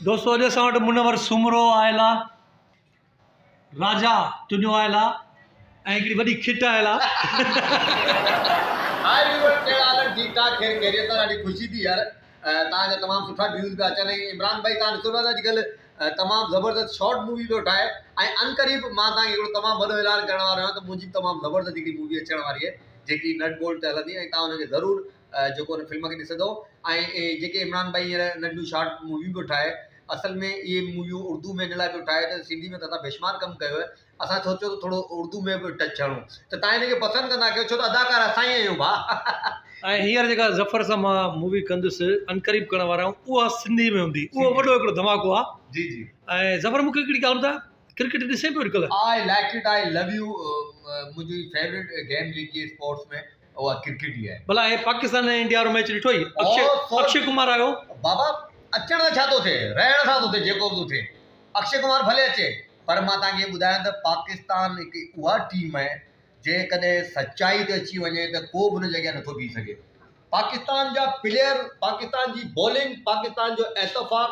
दोस्तों अॼु असां वटि मुनवर सुमरो आयल आहे, राजा तुंहिंजो आयल आहे ऐं हिकिड़ी वॾी खिट आयल आहे। हाय व्यूअर, कहिड़ा हाल आहिनि? ठीकु ठाक, ख़ैरियत आहे। ॾाढी ख़ुशी थी यार, तव्हांजा तमामु सुठा व्यूज़ पिया अचनि। इमरान भाई तव्हां ॾिसो था अॼुकल्ह तमामु ज़बरदस्त शॉर्ट मूवी पियो ठाहे ऐं अनक़रीब मां तव्हांखे हिकिड़ो तमामु वॾो ऐलान करण वारो आहियां त मुंहिंजी तमामु ज़बरदस्त हिकिड़ी मूवी अचण वारी आहे जेकी नट बोल्ट ते हलंदी ऐं तव्हां हुनखे ज़रूरु जेको हुन फिल्म खे ॾिसंदो। ऐं जेके इमरान भाई हींअर नंढियूं शॉर्ट मूवी पियो ठाहे, असल में इहे मूवियूं उर्दू में इन लाइ पियो ठाहे त सिंधी में त असां बेशुमार कमु कयो आहे। असां सोचियो त थोरो उर्दू में बि टच हणूं त तव्हां हिनखे पसंदि कंदा कयो, छो त अदाकार असां ई आहियूं भाउ। ऐं हींअर जेका ज़फ़र सां मां मूवी कंदुसि अनक़रीब करण वारा आहियूं, उहा सिंधी में हूंदी, उहो वॾो हिकिड़ो धमाको आहे। जी जी। ऐं ज़फ़र मूंखे हिकिड़ी ॻाल्हि ॿुधाए, क्रिकेट ॾिसे पियो अॼुकल्ह? I like it, I love U. मुंहिंजी फेवरेट गेम जेकी आहे स्पोर्ट्स में उहा क्रिकेट ई आहे। भला हे पाकिस्तान ऐं इंडिया वारो मैच ॾिठो ई? अक्षय कुमार आयो बाबा, अचण त छा थो थिए, रहण सां थो थिए, जेको बि थो थिए। अक्षय कुमार भले अचे, पर मां तव्हांखे ॿुधायां त पाकिस्तान हिकु उहा टीम आहे जेकॾहिं सचाई ते अची वञे त को बि हुन जॻह नथो बीह सघे। पाकिस्तान जा प्लेयर, पाकिस्तान जी बॉलिंग, पाकिस्तान जो एतफ़ाक़,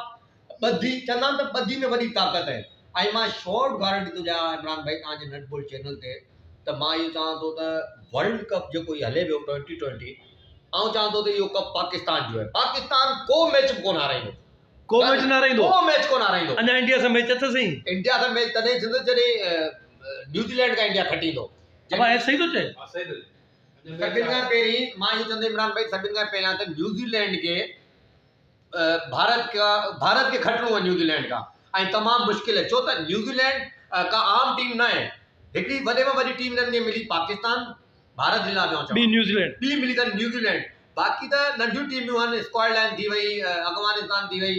ॿधी चवंदा आहिनि त ॿधी में वॾी ताक़त आहे। ऐं मां शॉर्ट गारंटी थो ॾियां इमरान भाई तव्हांजे नेटबॉल चैनल ते त मां इहो चवां थो त वर्ल्ड कप जेको इहो हले पियो 2020, आउं चवां थो त इहो कप पाकिस्तान जो आहे। पाकिस्तान को मैच बि कोन हाराईंदो, को मैच न हाराईंदो, को मैच कोन हाराईंदो। अञा इंडिया सां मैच अथसि। इंडिया सां मैच तॾहिं थींदो जॾहिं न्यूज़ीलैंड खां इंडिया खटींदो। सही थो चए। सभिनि खां पहिरीं मां इहो चवंदो इमरान भाई, सभिनि खां पहिरियां त न्यूज़ीलैंड खे भारत खे खटणो आहे न्यूज़ीलैंड खां, ऐं तमामु मुश्किल आहे, छो त न्यूज़ीलैंड का आम टीम न आहे। हिकिड़ी वॾे में वॾी टीम हिननि खे मिली पाकिस्तान, भारत जे लाइ ॿी न्यूज़ीलैंड, ॿी मिली अथनि न्यूज़ीलैंड। बाक़ी त नंढियूं टीमियूं आहिनि, स्कॉटलैंड थी वई, अफगानिस्तान थी वई।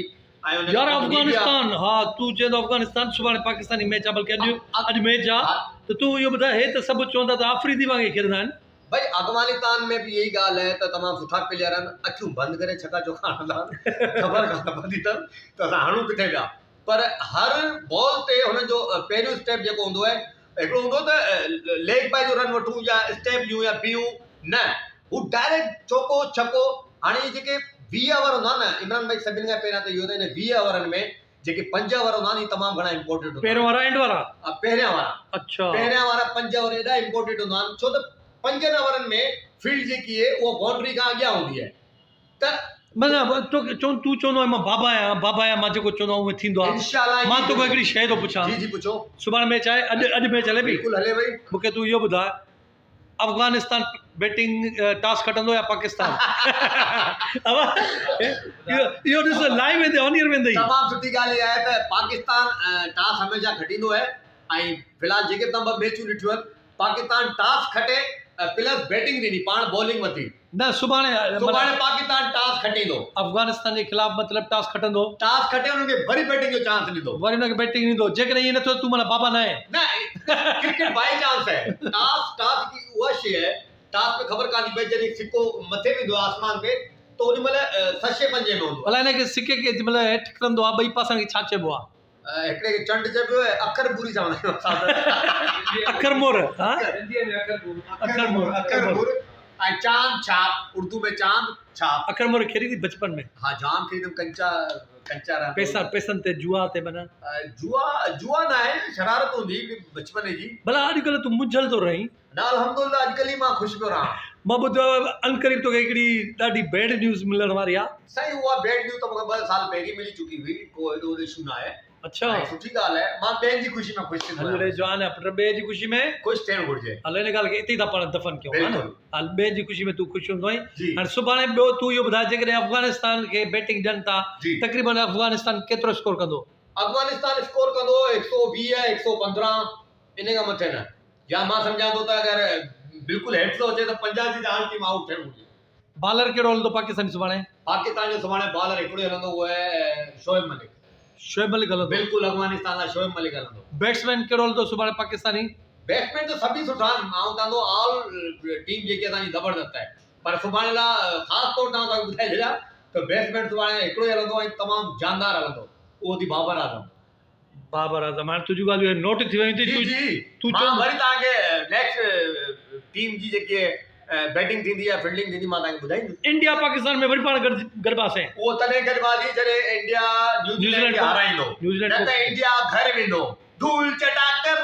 यार अफगानिस्तान, हा तूं चए थो अफगानिस्तान सुभाणे पाकिस्तानी मैच आहे, बल्कि अॼु मैच आहे, त तूं इहो ॿुधाए, हे त सभु चवंदा त आफ़रीदी वांगुरु खेॾंदा आहिनि। भाई अफगानिस्तान में बि यही ॻाल्हि आहे त तमामु सुठा प्लेयर आहिनि, अखियूं बंदि करे छका चौका हणंदा आहिनि, ख़बर कान पवंदी अथनि त असां हणूं किथे पिया। पर हर बॉल ते हुनजो पहिरियों स्टेप जेको हूंदो आहे, हिकिड़ो हूंदो त लेग बाय जो रन वठूं या स्टेप ॾियूं या बीहूं, न, हू डायरेक्ट चौको छको। हाणे जेके 20 ओवर हूंदा न इमरान भाई, सभिनि खां पहिरियां त इहो त हिन 20 ओवरनि में जेके 5 ओवर हूंदा आहिनि, तमामु घणा इंपोर्टेंट हूंदा। पहिरियों वारा एंड वारा? पहिरियां वारा। अच्छा, पहिरियां पहिरियां वारा 5 ओवर एॾा इंपोर्टेंट हूंदा आहिनि, छो त 5 ओवरनि में फील्ड जेकी आहे उहा बाउंड्री खां अॻियां हूंदी आहे। त तूं चवंदो आहे मां बाबा आहियां, मां जेको चवंदो आहियां उहो थींदो आहे। इंशाल्लाह मां तोखे हिकिड़ी शइ थो पुछां। जी जी पुछो। सुभाणे मैच आहे, अॼु मैच हले पई? बिल्कुलु हले पई। मूंखे तूं इहो ॿुधाए, अफगानिस्तान बैटिंग टॉस खटंदो या पाकिस्तान? इहो ॾिस, लाइव वेंदे ऑन ईयर वेंदे। तमामु सुठी ॻाल्हि इहा आहे त पाकिस्तान टॉस हमेशह खटींदो आहे। ऐं फ़िलहाल जेके तव्हां 2 मैचूं ॾिठियूं आहिनि, पाकिस्तान टॉस खटे प्लस बैटिंग ॾिनी, पाण बॉलिंग वठी। न, सुभाणे पाकिस्तान टॉस खटींदो, अफगानिस्तान जे ख़िलाफ़, मतिलबु टॉस खटंदो, टॉस खटे हुनखे वरी बैटिंग जो चांस ॾींदो, वरी हुनखे बैटिंग ॾींदो। जेकॾहिं ईअं नथो, तूं माना बाबा न आहे। न, क्रिकेट बाई चांस है। टॉस की उहा शइ आहे, टॉस में ख़बर कान थी पए जॾहिं सिक्को मथे वेंदो आहे आसमान ते, त ओॾी महिल 6-5 में हूंदो। भला हिनखे सिके खे जंहिं महिल हेठि किरंदो आहे, ॿई पासनि खे छा चइबो आहे? हिकिड़े खे चंड चइबो आहे, अखर पूरी चवंदा आहियूं असां। अखर मोर, हा अखर मोर। ऐं चांद छाप, उर्दू में चांद छाप। अखर मोर खेॾी थी बचपन में? हा, जाम खेॾी कंचा पैसनि ते जुआ ते माना जुआ न आहे, शरारत हूंदी बचपन जी। भला अॼुकल्ह तूं मुंझल थो रहीं? न, अल्हम्दुलिल्लाह अॼुकल्ह ई मां ख़ुशि पियो रहां। मां ॿुधो अनक़रीब तोखे हिकिड़ी ॾाढी बैड न्यूज़ मिलण वारी आहे। साईं, उहा बैड न्यूज़ त मूंखे 2 साल पहिरीं मिली चुकी हुई, को एॾो इशू न आहे। अच्छा, सुठी ॻाल्हि आहे, मां ॿियनि जी ख़ुशी में ख़ुशि थींदो आहियां। जवान आहे पुट, ॿिए जी ख़ुशी में ख़ुशि थियणु घुरिजे। हल, हिन ॻाल्हि खे हिते ई था पाण दफ़न कयूं, हा न? हल, ॿिए जी ख़ुशी में तूं ख़ुशि हूंदो आहीं। हाणे सुभाणे ॿियो तूं इहो ॿुधाए, जेकॾहिं अफगानिस्तान खे बैटिंग ॾियनि था, तक़रीबन अफगानिस्तान केतिरो स्कोर कंदो? अफगानिस्तान स्कोर कंदो 120 115, इन खां मथे न। या मां सम्झां थो त अगरि बिल्कुलु हेठि थो अचे त 50 जी हाल टीम आउट थियणु घुरिजे। बॉलर कहिड़ो हलंदो पाकिस्तान सुभाणे? पाकिस्तान जो सुभाणे बॉलर हिकिड़ो हलंदो, उहो आहे शोएब मलिक। शोएब मलिक हलंदो? बिल्कुलु, अफगानिस्तान लाइ शोएब मलिक हलंदो। बैट्समैन कहिड़ो हलंदो सुभाणे पाकिस्तानी? बैट्समैन त सभी सुठा आहिनि, मां चवंदो ऑल टीम जेकी असांजी ज़बरदस्त आहे, पर सुभाणे लाइ ख़ासि तौर तां तव्हांखे ॿुधाए छॾियां त बैट्समैन सुभाणे हिकिड़ो ई हलंदो ऐं तमामु जानदार हलंदो, उहो थी बाबर आज़म। हाणे तुंहिंजूं ॻाल्हियूं नोट थी वयूं। तूं मां वरी तव्हांखे नेक्स्ट टीम जी जेकी बैटिंग थींदी या फील्डिंग थींदी मां तव्हांखे ॿुधाईंदुसि। इंडिया पाकिस्तान में वरी पाण गॾिबासीं। उहो तॾहिं गॾिबाजी जॾहिं इंडिया न्यूज़ीलैंड खे हाराईंदो, न त इंडिया घर वेंदो धूल चटाकर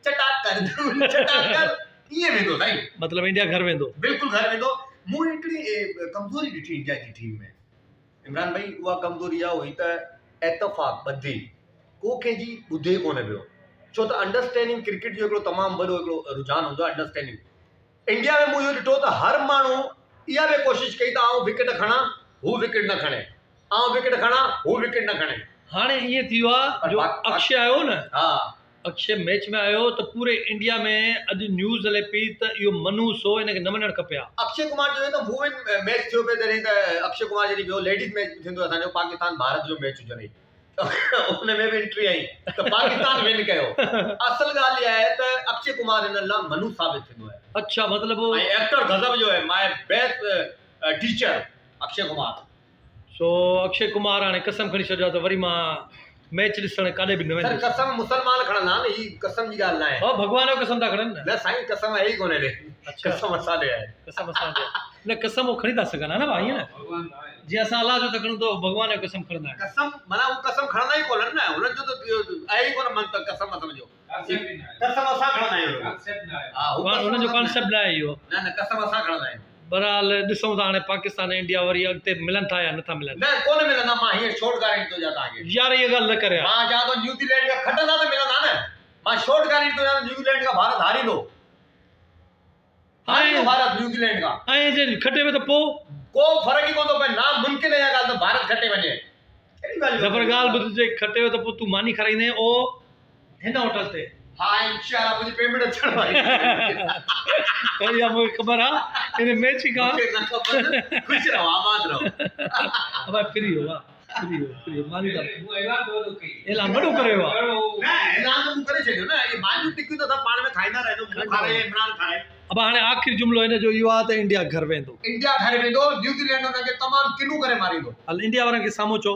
चटाकर धूल चटाकर ईअं वेंदो साईं। मतिलबु इंडिया घर वेंदो, बिल्कुलु घर वेंदो। मूं हिकिड़ी कमज़ोरी ॾिठी इंडिया जी टीम में इमरान भाई, उहा कमज़ोरी इहा हुई त इतफ़ाक़ ॿधी को कंहिंजी ॿुधे कोन पियो, छो त अंडरस्टैंडिंग क्रिकेट जो हिकिड़ो तमामु वॾो हिकिड़ो रुझान हूंदो आहे अंडरस्टैंडिंग। इंडिया में मूं इहो ॾिठो त हर माण्हू इहा बि कोशिशि कई त आउं विकेट खणा हू विकेट न खणे, आउं विकेट खणा हू विकेट न खणे। हाणे ईअं थी वियो आहे जो अक्षय आयो न, हा अक्षय मैच में आयो त पूरे इंडिया में अॼु न्यूज़ हले पई त इहो मनूस हो, हिनखे न वञणु खपे हा। अक्षय कुमार जो त वुमेन मैच थियो पियो तॾहिं त अक्षय कुमार जॾहिं ॿियो लेडीज़ मैच थींदो असांजो पाकिस्तान भारत जो मैच हुजनि उन में बि एंट्री आई त पाकिस्तान विन कयो। असल ॻाल्हि इहा आहे त अक्षय कुमार हिन लाइ मनू साबित थींदो आहे। अच्छा, मतिलबु एक्टर गज़ब जो है, my best teacher Akshay Kumar. सो अक्षय कुमार हाणे कसम खणी छॾियो त वरी मां मैच ॾिसण काॾे बि न सर वेंदुसि। कसम मुसलमान खणंदा आहिनि, ही कसम जी ॻाल्हि न आहे। हा, भॻवान जो कसम था खणनि न। न साईं कसम है ही कोन्हे रे, अच्छा, कसम असां ॾे आहे। कसम असां ॾे न, कसम उहो खणी था सघनि हा न भाई, ईअं न जीअं असां अलाह जो था खणूं त भॻवान जो कसम खणंदा आहियूं। कसम माना हू कसम खणंदा ई कोन न, हुननि जो त आहे ई कोन मन त कसम समझो, कसम असां खणंदा आहियूं। हा हुननि जो कॉन्सेप्ट न आहे इहो। न न कसम असां खणंदा आहियूं। बहरहाल ॾिसूं था हाणे पाकिस्तान ऐं इंडिया वरी अॻिते मिलनि था या नथा मिलनि। न कोन मिलंदा, मां हीअं शॉर्ट गारंटी थो ॾियां तव्हांखे। यार इहा ॻाल्हि न करे, मां चवां थो न्यूज़ीलैंड खां खटंदा त मिलंदा न, मां शॉर्ट गारंटी थो ॾियां न्यूज़ीलैंड खां भारत हारींदो, हारींदो भारत न्यूज़ीलैंड खां। ऐं जे खटे में त पोइ को फर्क़ ई कोन थो पए, नामुमकिन आहे ॻाल्हि त भारत खटे वञे। ज़फर ॻाल्हि ॿुधिजे, खटे हो त पोइ तूं मानी खाराईंदे ओ हिन होटल ते। हा इंशाअल्लाह मुंहिंजी पेमेंट अचण वारी आहे। इहा मूंखे ख़बर आहे, हिन मैच खां ख़ुशि रहो, आबाद रहो। अब फ्री हो, फ्री हो मानी था एलान वॾो करे वियो आहे। न एलान त मूं करे छॾियो न, ये मानियूं टिकियूं त पाण में खाईंदा रहंदो, मूं खाराए इमरान खाराए। अब हाणे आख़िरी जुमिलो हिन जो इहो आहे त इंडिया घर वेंदो, इंडिया घर वेंदो, न्यूज़ीलैंड हुनखे तमामु किनू करे मारींदो। हल इंडिया वारनि खे साम्हूं चओ।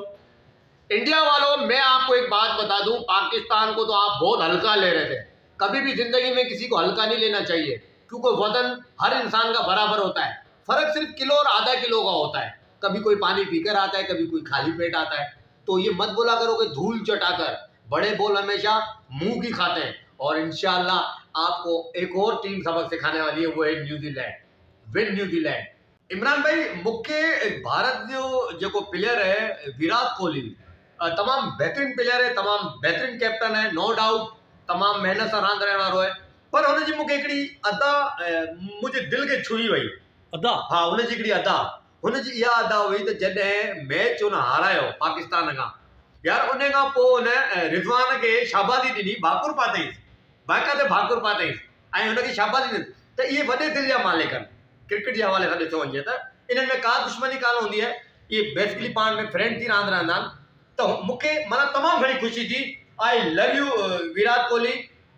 इंडिया वालों, मैं आपको एक बात बता दूं, पाकिस्तान को तो आप बहुत हल्का ले रहे थे। कभी भी जिंदगी में किसी को हल्का नहीं लेना चाहिए, क्योंकि वजन हर इंसान का बराबर होता है, फर्क सिर्फ किलो और आधा किलो का होता है। कभी कोई पानी पीकर आता है, कभी कोई खाली पेट आता है। तो ये मत बोला करो कि धूल चटाकर, बड़े बोल हमेशा मुंह की खाते हैं। और इंशाल्लाह आपको एक और टीम सबक सिखाने वाली है, वो है न्यूज़ीलैंड। Win New Zealand. इमरान भाई, मूंखे भारत जो प्लेयर है विराट कोहली, तमामु बहितरीनु प्लेयर है, तमामु बहितरीनु कैप्टन है, नो डाउट तमामु महिनत सां रांदि रहण वारो आहे। पर हुनजी मूंखे हिकिड़ी अदा मुंहिंजे दिलि खे छुई वई। अदा? हा, हुनजी हिकिड़ी अदा, हुनजी इहा अदा हुई त जॾहिं मैच हुन हारायो पाकिस्तान खां, यार उन खां पोइ हुन रिज़वान खे शाबादी ॾिनी, भाकुर पातईंसि, बाक़ाइदे भाकुर पातईंसि ऐं हुनखे शाबादी ॾिनी। त इहे वॾे दिलि जा मालिक आहिनि। क्रिकेट जे हवाले सां ॾिठो वञे त इन्हनि में का दुश्मनी कान हूंदी आहे, इहे बेसिकली पाण में फ्रेंड थी रांदि रहंदा आहिनि। त मूंखे माना तमामु घणी ख़ुशी थी। I love U Virat Kohli,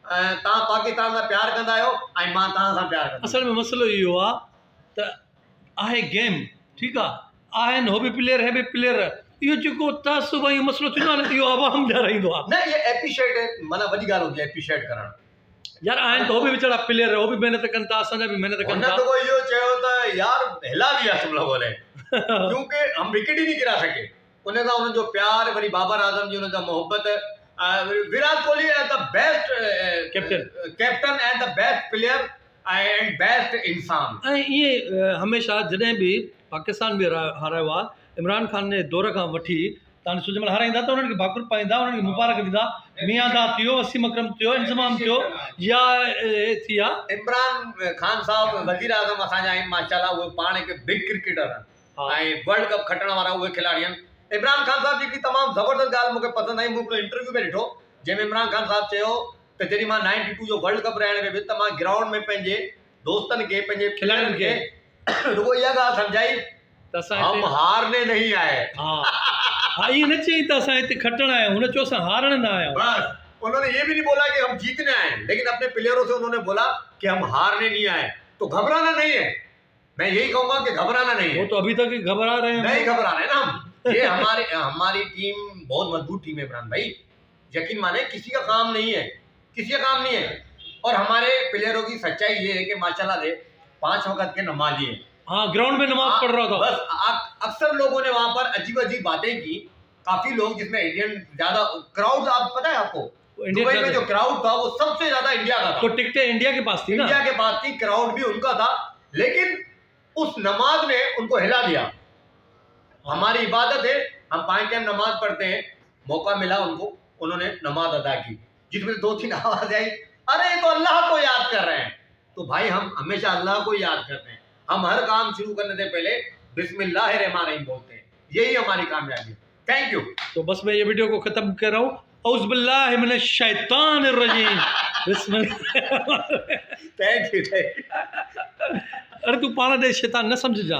तव्हां पाकिस्तान सां प्यारु कंदा आहियो ऐं मां तव्हां सां प्यारु कंदो। असल में मसइलो इहो आहे त आहे गेम, ठीकु आहे, आहिनि हो बि प्लेयर, हे बि प्लेयर, इहो जेको तसुब इहो मसइलो थींदो आहे न, इहो आवाम ॼाणाईंदो आहे। न इहे एप्रिशिएट आहे, माना वॾी ॻाल्हि हूंदी आहे एप्रिशिएट करणु। यार आहिनि त हो बि वीचारा प्लेयर, हो बि महिनत कनि था, असांजा बि महिनत कनि था। हुन इहो चयो त यार हिला दिया तुम लोगों ने, क्योंकि हम विकेट ही नहीं गिरा सके। उन सां उन्हनि जो प्यार, वरी बाबर आज़म जी उन सां मोहब्बत। Virat Kohli as the best captain and the best player and best इंसान। ऐं इहे हमेशह जॾहिं बि पाकिस्तान बि हारायो आहे, इमरान खान ने दौर खां वठी तव्हां ॾिसो, जंहिंमहिल हाराईंदा त उन्हनि खे भाकुर पाईंदा, उन्हनि खे मुबारक ॾींदा, मियांदा थियो, वसीम अकरम थियो, इंज़माम थियो, या थी आहे इमरान खान साहब वज़ीर आज़म असांजा आहिनि माशाल्लाह, उहे पाण हिकु बिग क्रिकेटर आहिनि ऐं वर्ल्ड कप खटण वारा उहे खिलाड़ी आहिनि। इमरान खान साहब जी हिकिड़ी तमामु ज़बरदस्त ॻाल्हि मूंखे पसंदि आई, मूं हिकिड़ो इंटरव्यू में ॾिठो जंहिंमें इमरान खान साहब चयो त जॾहिं मां 92 जो वर्ल्ड कप रहण में वियुसि त मां ग्राउंड में पंहिंजे दोस्तनि खे, पंहिंजे खिलाड़ियुनि खे रुगो इहा ॻाल्हि सम्झाई त हम हारने नहीं आए। हा, इहे न चई त असां हिते खटण आया आहियूं, हुन चयो असां हारण न आया आहियूं। बस उन्होंने ये भी नहीं बोला कि हम जीतने आए, लेकिन अपने प्लेयरों से उन्होंने बोला कि हम हारने नहीं आए। तो घबराना नहीं है, मैं यही कहूंगा कि घबराना नहीं है। वो तो अभी तक घबरा रहे हैं। नहीं घबरा रहे ना हम, ये हमारी टीम बहुत मजबूत टीम है इमरान भाई, यकीन माने किसी का काम नहीं है, किसी का काम नहीं है। और हमारे प्लेयरों की सच्चाई ये है कि माशाल्लाह से 5 वक्त के नमाजी हैं। हाँ, ग्राउंड में नमाज पढ़ रहा था। बस अक्सर लोगों ने वहां पर अजीब अजीब बातें की, काफी लोग जिसमें इंडियन ज्यादा क्राउड, आप पता है आपको दुबई में जो क्राउड था वो सबसे ज्यादा इंडिया का था। तो टिकटें इंडिया के पास थी ना, इंडिया के पास थी, क्राउड भी उनका था, लेकिन उस नमाज ने उनको हिला दिया। हमारी इबादत है, हम 5 टाइम नमाज पढ़ते हैं, मौका मिला उनको, उन्होंने नमाज अदा की, जिसमें 2-3 आवाज आई, अरे ये तो अल्लाह को याद कर रहे हैं। तो भाई हम हमेशा अल्लाह को याद करते हैं, हम हर काम शुरू करने से पहले बिस्मिल्लाहिर्रहमानिर्रहीम बोलते हैं, यही हमारी कामयाबी। Thank U. तो बस मैं ये वीडियो को खत्म कर रहा हूँ। औज़ बिल्लाहि मिनश शैतानिर रजीम, बिस्मिल्लाह। Thank U. अरे तू पाना दे शैतान न समझ जा।